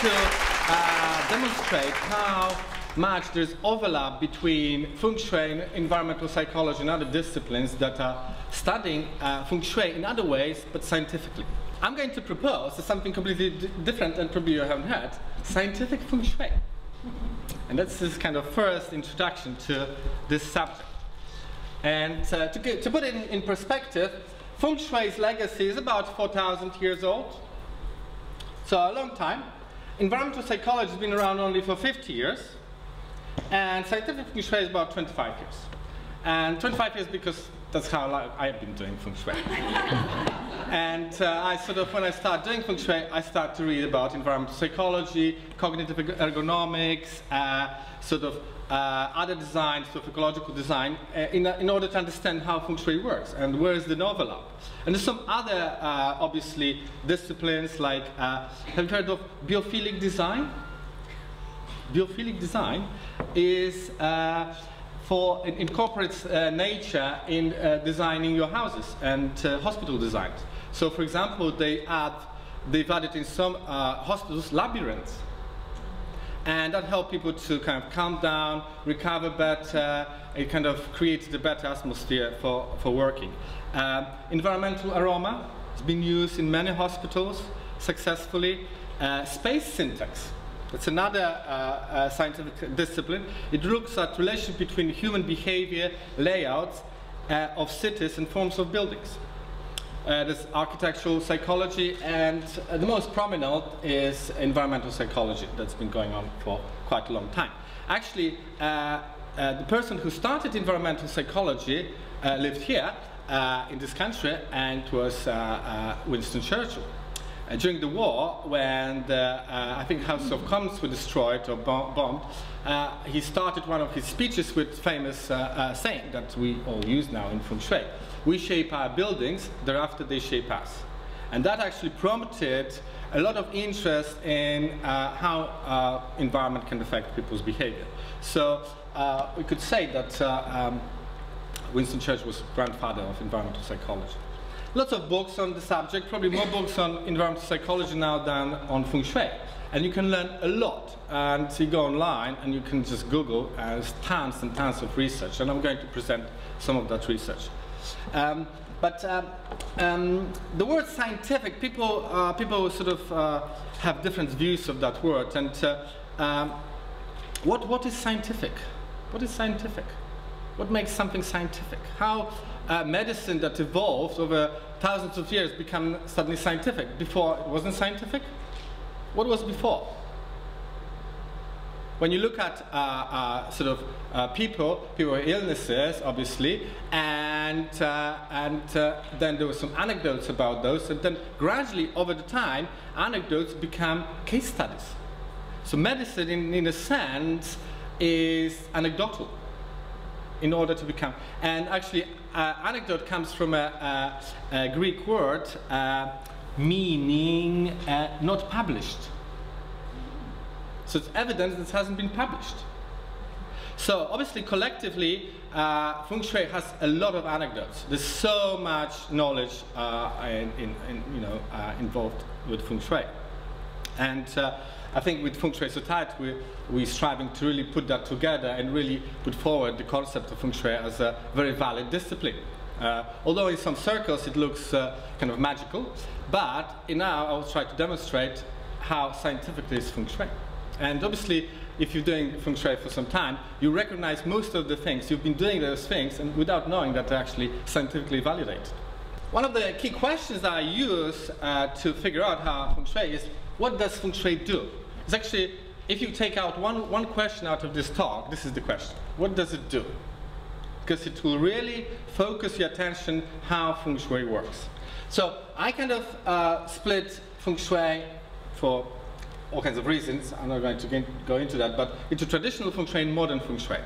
to demonstrate how much there's overlap between Feng Shui and environmental psychology and other disciplines that are studying Feng Shui in other ways, but scientifically. I'm going to propose something completely different and probably you haven't heard, scientific Feng Shui. And that's this kind of first introduction to this subject. And to put it in perspective, Feng Shui's legacy is about 4,000 years old. So a long time. Environmental psychology has been around only for 50 years. And scientific Feng Shui is about 25 years. And 25 years because that's how I've been doing Feng Shui. And when I start doing Feng Shui, I start to read about environmental psychology, cognitive ergonomics, other designs, ecological design, in order to understand how Feng Shui works and where is the overlap. And there's some other, obviously, disciplines like, have you heard of biophilic design? Biophilic design is incorporates nature in designing your houses and hospital designs. So, for example, they've added in some hospitals labyrinths. And that helps people to kind of calm down, recover better. It kind of creates a better atmosphere for working. Environmental aroma has been used in many hospitals successfully. Space syntax, that's another scientific discipline. It looks at relationship between human behavior, layouts of cities and forms of buildings. There's architectural psychology, and the most prominent is environmental psychology that's been going on for quite a long time. Actually, the person who started environmental psychology lived here in this country, and it was Winston Churchill. During the war, when I think House of Commons was destroyed or bombed, he started one of his speeches with famous saying that we all use now in Feng Shui. We shape our buildings, thereafter they shape us. And that actually prompted a lot of interest in how environment can affect people's behavior. So we could say that Winston Churchill was grandfather of environmental psychology. Lots of books on the subject, probably more books on environmental psychology now than on Feng Shui. And you can learn a lot. And you go online and you can just Google, and there's tons and tons of research. And I'm going to present some of that research. The word scientific, people have different views of that word. And what is scientific? What is scientific? What makes something scientific? How medicine that evolved over thousands of years become suddenly scientific? Before it wasn't scientific? What was before? When you look at people with illnesses, obviously, and then there were some anecdotes about those, and then gradually over the time, anecdotes become case studies. So medicine, in a sense, is anecdotal in order to become. And actually, anecdote comes from a Greek word meaning not published. So it's evidence that hasn't been published. So obviously, collectively, Feng Shui has a lot of anecdotes. There's so much knowledge involved with Feng Shui. And I think with Feng Shui Society, we're striving to really put that together and really put forward the concept of Feng Shui as a very valid discipline. Although in some circles it looks kind of magical, but now I will try to demonstrate how scientifically is Feng Shui. And obviously, if you're doing Feng Shui for some time, you recognize most of the things. You've been doing those things and without knowing that they're actually scientifically validated. One of the key questions that I use to figure out how Feng Shui is, what does Feng Shui do? It's actually, if you take out one question out of this talk, this is the question. What does it do? Because it will really focus your attention how Feng Shui works. So I kind of split Feng Shui for all kinds of reasons. I'm not going to go into that, but into traditional Feng Shui and modern Feng Shui.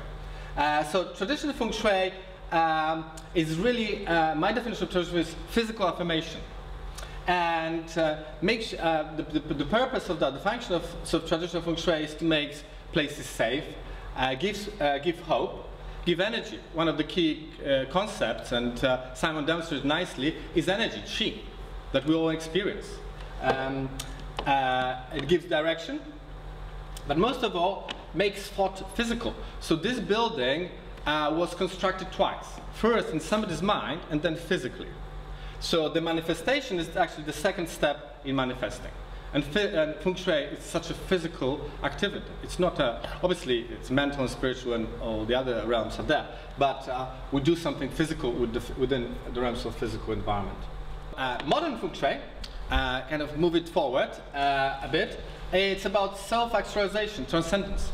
So traditional Feng Shui is really, my definition of traditional is physical affirmation. And the purpose of that, the function of traditional Feng Shui is to make places safe, give hope, give energy. One of the key concepts, and Simon demonstrated nicely, is energy, qi, that we all experience. it gives direction, but most of all, makes thought physical. So this building was constructed twice. First in somebody's mind, and then physically. So the manifestation is actually the second step in manifesting. And Feng Shui is such a physical activity. It's not obviously it's mental and spiritual and all the other realms are there, but we do something physical within the realms of physical environment. Modern Feng Shui, kind of move it forward a bit, it's about self-actualization, transcendence.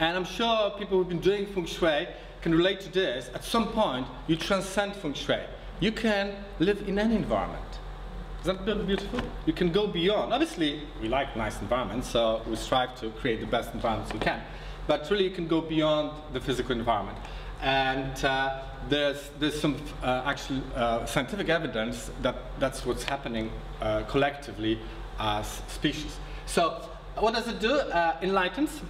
And I'm sure people who've been doing Feng Shui can relate to this. At some point, you transcend Feng Shui. You can live in any environment. Isn't that beautiful? You can go beyond. Obviously, we like nice environments, so we strive to create the best environments we can. But really, you can go beyond the physical environment. And there's some actual scientific evidence that that's what's happening collectively as species. So, what does it do? Enlightens.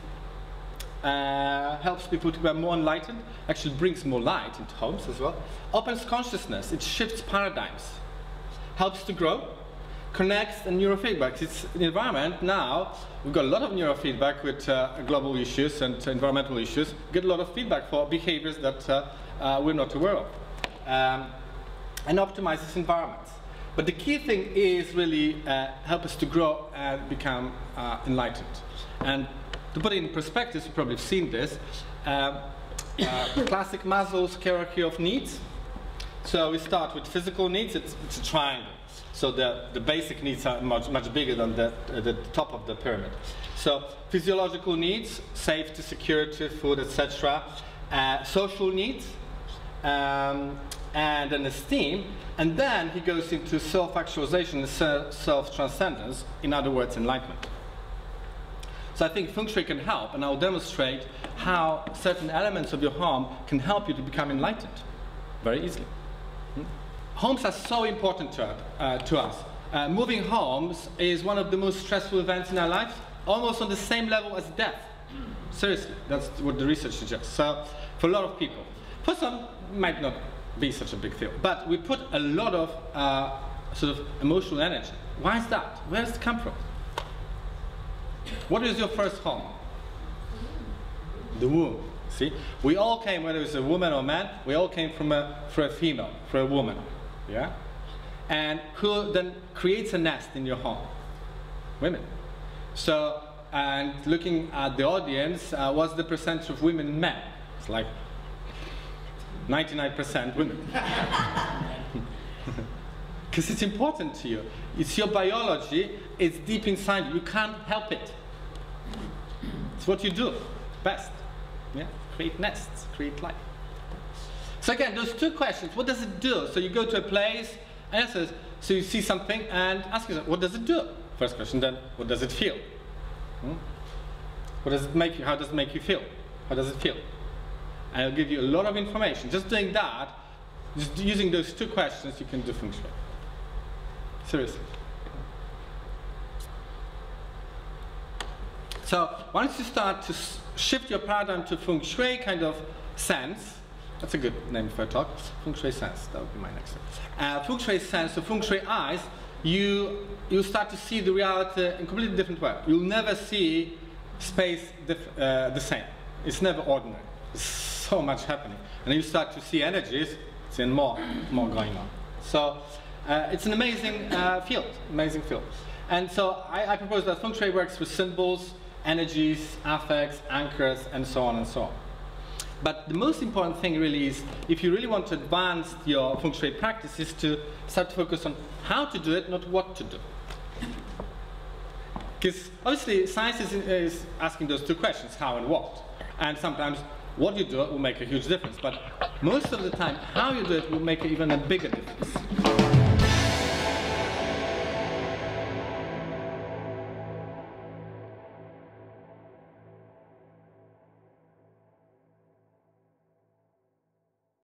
Helps people to be more enlightened. Actually, brings more light into homes as well. Opens consciousness. It shifts paradigms. Helps to grow, connects, and neuro-feedback. It's the environment now. We've got a lot of neuro-feedback with global issues and environmental issues. We get a lot of feedback for behaviors that we're not aware of, and optimizes environments. But the key thing is really help us to grow and become enlightened. And to put it in perspective, you probably have seen this. Classic Maslow's hierarchy of needs. So we start with physical needs. It's a triangle. So the basic needs are much bigger than the top of the pyramid. So physiological needs, safety, security, food, etc. Social needs, and then esteem. And then he goes into self-actualization and self-transcendence. In other words, enlightenment. So I think Feng Shui can help, and I'll demonstrate how certain elements of your home can help you to become enlightened very easily. Homes are so important to us. Moving homes is one of the most stressful events in our life, almost on the same level as death. Seriously, that's what the research suggests. So, for a lot of people. For some, it might not be such a big deal. But we put a lot of sort of emotional energy. Why is that? Where does it come from? What is your first home? The womb. See? We all came, whether it's a woman or man, we all came from for a female, for a woman. Yeah? And who then creates a nest in your home? Women. So, and looking at the audience, what's the percentage of women and men? It's like 99% women. Because it's important to you. It's your biology, it's deep inside you. You can't help it. It's what you do best. Yeah? Create nests, create life. So again, those two questions, what does it do? So you go to a place, and it says, so you see something and ask yourself, what does it do? First question, then, what does it feel? What does it make you, how does it make you feel? How does it feel? And I'll give you a lot of information. Just doing that, just using those two questions, you can do Feng Shui. Seriously. So once you start to shift your paradigm to Feng Shui kind of sense, that's a good name for a talk, Feng Shui sense, that would be my next one. Feng Shui sense, so Feng Shui eyes, you start to see the reality in a completely different way. You'll never see space the same. It's never ordinary. There's so much happening. And you start to see energies, and more going on. So it's an amazing field, And so I propose that Feng Shui works with symbols, energies, affects, anchors, and so on and so on. But the most important thing really is, if you really want to advance your Feng Shui practice, is to start to focus on how to do it, not what to do. Because obviously science is asking those two questions, how and what. And sometimes what you do will make a huge difference. But most of the time, how you do it will make even a bigger difference.